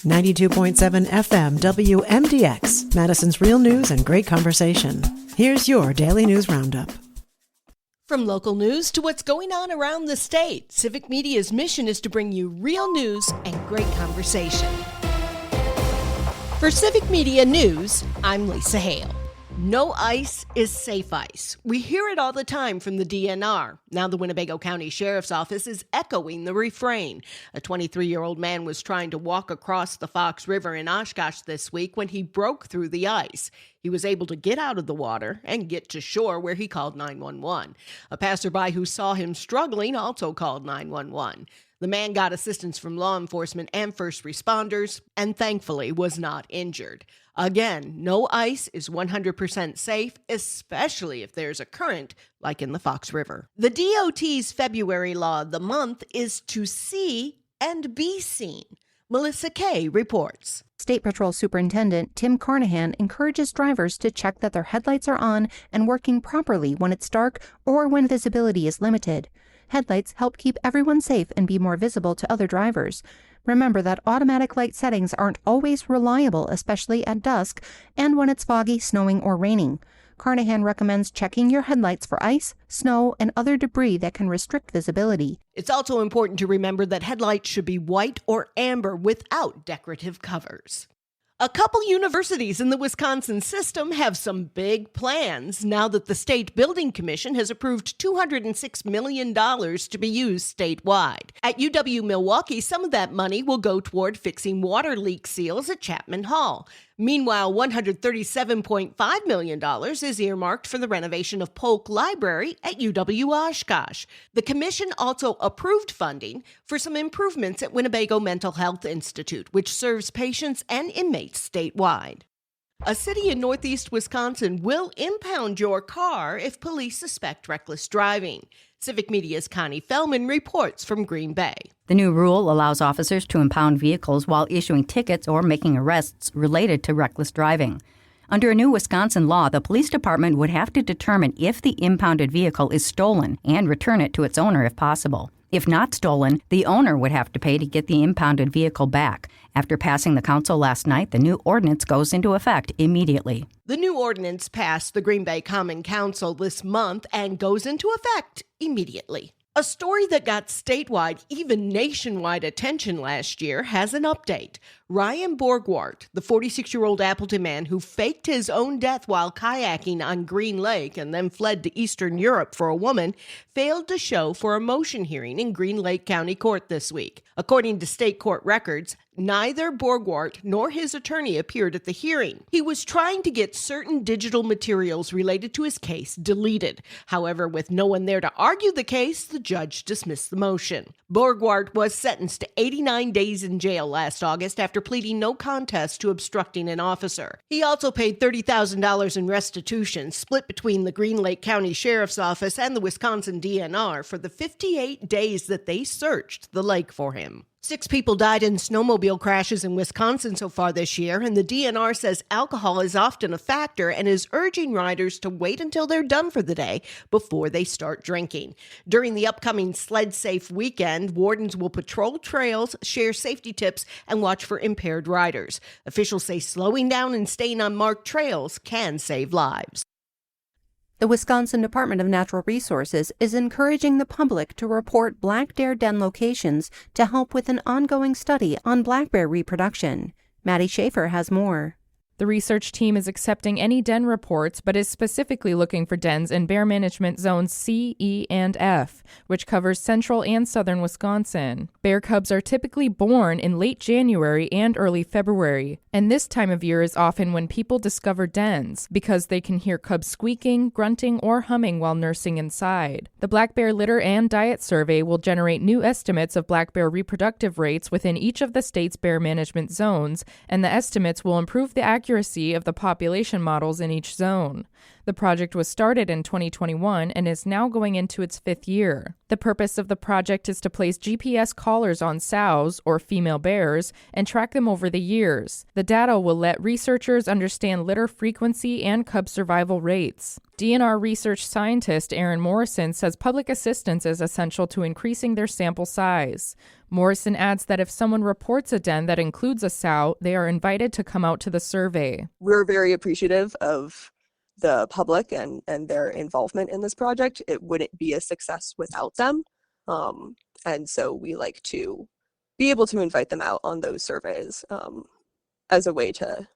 92.7 FM WMDX, Madison's real news and great conversation. Here's your Daily News Roundup. From local news to what's going on around the state, Civic Media's mission is to bring you real news and great conversation. For Civic Media News, I'm Lisa Hale. No ice is safe ice. We hear it all the time from the DNR. Now the Winnebago County Sheriff's Office is echoing the refrain. A 23-year-old man was trying to walk across the Fox River in Oshkosh this week when he broke through the ice. He was able to get out of the water and get to shore where he called 911. A passerby who saw him struggling also called 911. The man got assistance from law enforcement and first responders and thankfully was not injured. Again, no ice is 100% safe, especially if there's a current like in the Fox River. The DOT's February Law of the Month is to see and be seen. Melissa Kay reports. State Patrol Superintendent Tim Carnahan encourages drivers to check that their headlights are on and working properly when it's dark or when visibility is limited. Headlights help keep everyone safe and be more visible to other drivers. Remember that automatic light settings aren't always reliable, especially at dusk and when it's foggy, snowing, or raining. Carnahan recommends checking your headlights for ice, snow, and other debris that can restrict visibility. It's also important to remember that headlights should be white or amber without decorative covers. A couple universities in the Wisconsin system have some big plans now that the State Building Commission has approved $206 million to be used statewide. At UW-Milwaukee, some of that money will go toward fixing water leak seals at Chapman Hall. Meanwhile, $137.5 million is earmarked for the renovation of Polk Library at UW-Oshkosh. The commission also approved funding for some improvements at Winnebago Mental Health Institute, which serves patients and inmates statewide. A city in northeast Wisconsin will impound your car if police suspect reckless driving. Civic Media's Connie Fellman reports from Green Bay. The new rule allows officers to impound vehicles while issuing tickets or making arrests related to reckless driving. Under a new Wisconsin law, the police department would have to determine if the impounded vehicle is stolen and return it to its owner if possible. If not stolen, the owner would have to pay to get the impounded vehicle back. After passing the council last night, the new ordinance goes into effect immediately. The new ordinance passed the Green Bay Common Council this month and goes into effect immediately. A story that got statewide, even nationwide attention last year has an update. Ryan Borgwart, the 46-year-old Appleton man who faked his own death while kayaking on Green Lake and then fled to Eastern Europe for a woman, failed to show for a motion hearing in Green Lake County Court this week. According to state court records, neither Borgwart nor his attorney appeared at the hearing. He was trying to get certain digital materials related to his case deleted. However, with no one there to argue the case, the judge dismissed the motion. Borgwart was sentenced to 89 days in jail last August after pleading no contest to obstructing an officer. He also paid $30,000 in restitution, split between the Green Lake County Sheriff's Office and the Wisconsin DNR for the 58 days that they searched the lake for him. 6 people died in snowmobile crashes in Wisconsin so far this year, and the DNR says alcohol is often a factor and is urging riders to wait until they're done for the day before they start drinking. During the upcoming Sled Safe weekend, wardens will patrol trails, share safety tips, and watch for impaired riders. Officials say slowing down and staying on marked trails can save lives. The Wisconsin Department of Natural Resources is encouraging the public to report black bear den locations to help with an ongoing study on black bear reproduction. Maddie Schaefer has more. The research team is accepting any den reports, but is specifically looking for dens in bear management zones C, E, and F, which covers central and southern Wisconsin. Bear cubs are typically born in late January and early February, and this time of year is often when people discover dens, because they can hear cubs squeaking, grunting, or humming while nursing inside. The Black Bear Litter and Diet Survey will generate new estimates of black bear reproductive rates within each of the state's bear management zones, and the estimates will improve the accuracy of the population models in each zone. The project was started in 2021 and is now going into its 5th year. The purpose of the project is to place GPS collars on sows, or female bears, and track them over the years. The data will let researchers understand litter frequency and cub survival rates. DNR research scientist Aaron Morrison says public assistance is essential to increasing their sample size. Morrison adds that if someone reports a den that includes a sow, they are invited to come out to the survey. We're very appreciative of the public and their involvement in this project. It wouldn't be a success without them. And so we like to be able to invite them out on those surveys as a way to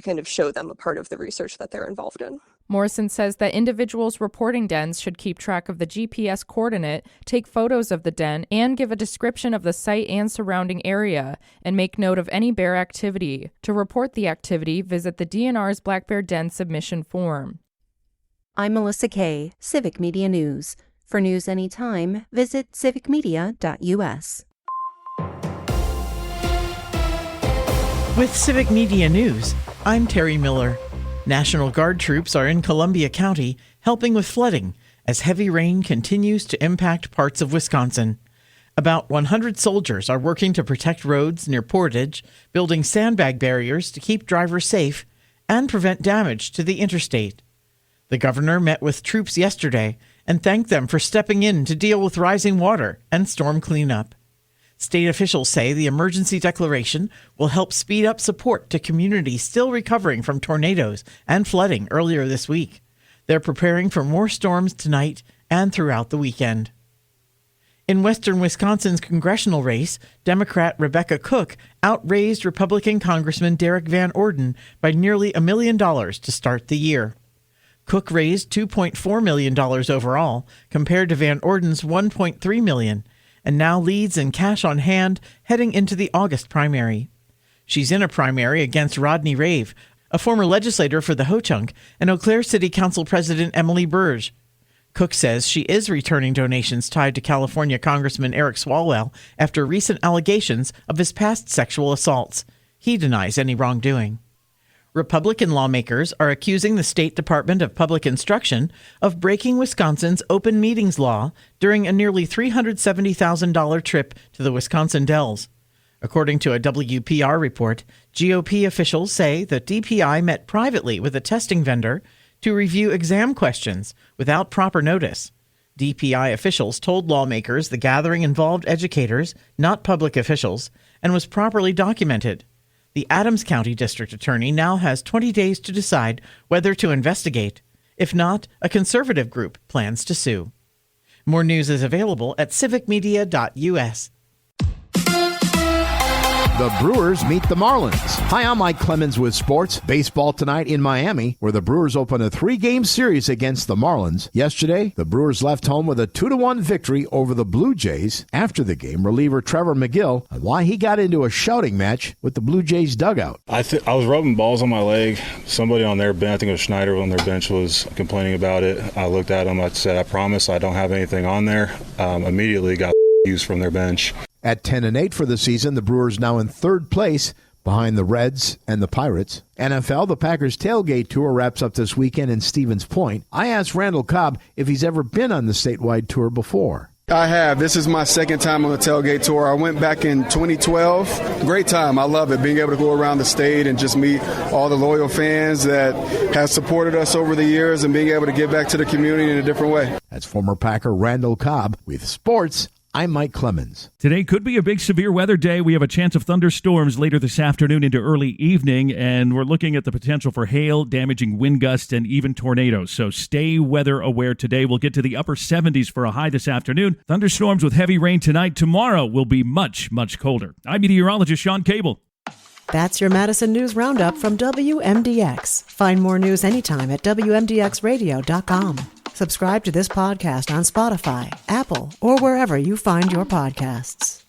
kind of show them a part of the research that they're involved in. Morrison says that individuals reporting dens should keep track of the GPS coordinate, take photos of the den, and give a description of the site and surrounding area, and make note of any bear activity. To report the activity, visit the DNR's Black Bear Den submission form. I'm Melissa Kay, Civic Media News. For news anytime, visit civicmedia.us. With Civic Media News, I'm Terry Miller. National Guard troops are in Columbia County helping with flooding as heavy rain continues to impact parts of Wisconsin. About 100 soldiers are working to protect roads near Portage, building sandbag barriers to keep drivers safe and prevent damage to the interstate. The governor met with troops yesterday and thanked them for stepping in to deal with rising water and storm cleanup. State officials say the emergency declaration will help speed up support to communities still recovering from tornadoes and flooding earlier this week. They're preparing for more storms tonight and throughout the weekend. In western Wisconsin's congressional race, Democrat Rebecca Cook outraised Republican Congressman Derek Van Orden by nearly $1 million to start the year. Cook raised $2.4 million overall, compared to Van Orden's $1.3 million, and now leads in cash on hand heading into the August primary. She's in a primary against Rodney Rave, a former legislator for the Ho-Chunk, and Eau Claire City Council President Emily Burge. Cook says she is returning donations tied to California Congressman Eric Swalwell after recent allegations of his past sexual assaults. He denies any wrongdoing. Republican lawmakers are accusing the State Department of Public Instruction of breaking Wisconsin's open meetings law during a nearly $370,000 trip to the Wisconsin Dells. According to a WPR report, GOP officials say that DPI met privately with a testing vendor to review exam questions without proper notice. DPI officials told lawmakers the gathering involved educators, not public officials, and was properly documented. The Adams County District Attorney now has 20 days to decide whether to investigate. If not, a conservative group plans to sue. More news is available at civicmedia.us. The Brewers meet the Marlins. Hi, I'm Mike Clemens with sports. Baseball tonight in Miami, where the Brewers open a 3-game series against the Marlins. Yesterday, the Brewers left home with a 2-1 victory over the Blue Jays. After the game, reliever Trevor McGill on why he got into a shouting match with the Blue Jays dugout. I was rubbing balls on my leg. Somebody on their bench, I think it was Schneider on their bench, was complaining about it. I looked at him. I said, I promise I don't have anything on there. Immediately got used from their bench. At 10-8 for the season, the Brewers now in third place behind the Reds and the Pirates. NFL, the Packers tailgate tour wraps up this weekend in Stevens Point. I asked Randall Cobb if he's ever been on the statewide tour before. I have. This is my second time on the tailgate tour. I went back in 2012. Great time. I love it, being able to go around the state and just meet all the loyal fans that have supported us over the years and being able to give back to the community in a different way. That's former Packer Randall Cobb with sports. I'm Mike Clemens. Today could be a big severe weather day. We have a chance of thunderstorms later this afternoon into early evening, and we're looking at the potential for hail, damaging wind gusts, and even tornadoes. So stay weather aware today. We'll get to the upper 70s for a high this afternoon. Thunderstorms with heavy rain tonight. Tomorrow will be much, much colder. I'm meteorologist Sean Cable. That's your Madison News Roundup from WMDX. Find more news anytime at WMDXradio.com. Subscribe to this podcast on Spotify, Apple, or wherever you find your podcasts.